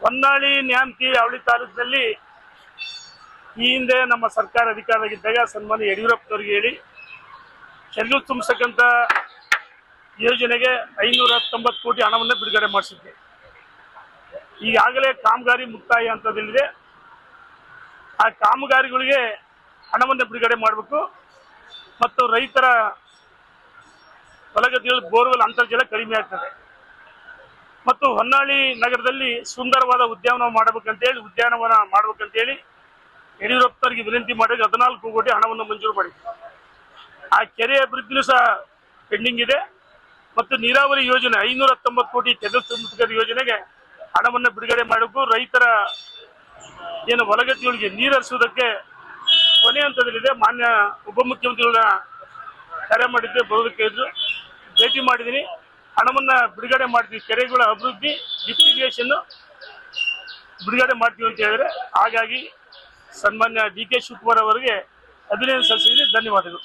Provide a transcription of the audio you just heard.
ಹೊನ್ನಾಳಿ ನ್ಯಾಮತಿ ಅವಳಿ ತಾಲೂಕಿನಲ್ಲಿ ಈ ಹಿಂದೆ ನಮ್ಮ ಸರ್ಕಾರ ಅಧಿಕಾರದಾಗಿದ್ದಾಗ ಸನ್ಮಾನ್ಯ ಯಡಿಯೂರಪ್ಪನವರಿಗೆ ಹೇಳಿ ಕೆರೆಗಳು ತುಂಬಿಸಕ್ಕಂತ ಯೋಜನೆಗೆ 590 ಕೋಟಿ ಹಣವನ್ನು ಬಿಡುಗಡೆ ಮಾಡಿಸಿದ್ದೆ. ಈಗಾಗಲೇ ಕಾಮಗಾರಿ ಮುಕ್ತಾಯ ಹಂತದಲ್ಲಿದೆ. ಆ ಕಾಮಗಾರಿಗಳಿಗೆ ಹಣವನ್ನು ಬಿಡುಗಡೆ ಮಾಡಬೇಕು ಮತ್ತು ರೈತರ ಹೊಲಗದ್ದೆಗಳ ಬೋರ್ವೆಲ್ ಅಂತರ್ಜಲ ಕಡಿಮೆ ಆಗ್ತದೆ ಮತ್ತು ಹೊನ್ನಾಳಿ ನಗರದಲ್ಲಿ ಸುಂದರವಾದ ಉದ್ಯಾನವನ ಮಾಡಬೇಕಂತೇಳಿ ಯಡಿಯೂರಪ್ಪನವರಿಗೆ ವಿನಂತಿ ಮಾಡಿ 14 ಕೋಟಿ ಹಣವನ್ನು ಮಂಜೂರು ಮಾಡಿದೆ. ಆ ಕೆರೆ ಅಭಿವೃದ್ಧಿಯೂ ಸಹ ಪೆಂಡಿಂಗ್ ಇದೆ ಮತ್ತು ನೀರಾವರಿ ಯೋಜನೆ 590 ಕೋಟಿ ಕೆರೆ ತುಂಬಿಸುವ ಯೋಜನೆಗೆ ಹಣವನ್ನು ಬಿಡುಗಡೆ ಮಾಡಬೇಕು. ರೈತರ ಏನು ಹೊಲಗದ್ದೆಗಳಿಗೆ ನೀರು ಹರಿಸುವುದಕ್ಕೆ ಕೊನೆ ಹಂತದಲ್ಲಿದೆ. ಮಾನ್ಯ ಉಪಮುಖ್ಯಮಂತ್ರಿಗಳನ್ನ ಕರೆ ಮಾಡಿದ್ದೆ, ಬರೋದಕ್ಕೆ ಇದ್ರು, ಭೇಟಿ ಮಾಡಿದ್ದೀನಿ. ಹಣವನ್ನು ಬಿಡುಗಡೆ ಮಾಡ್ತೀವಿ, ಕೆರೆಗಳ ಅಭಿವೃದ್ಧಿ ಲಿಫ್ಟಿಗೇಷನ್ ಬಿಡುಗಡೆ ಮಾಡ್ತೀವಿ ಅಂತ ಹೇಳಿದ್ರೆ, ಹಾಗಾಗಿ ಸನ್ಮಾನ್ಯ ಡಿ ಕೆ ಶಿವಕುಮಾರ್ ಅವರಿಗೆ ಅಭಿನಂದನೆ ಸಲ್ಲಿಸಿದ್ದೀನಿ. ಧನ್ಯವಾದಗಳು.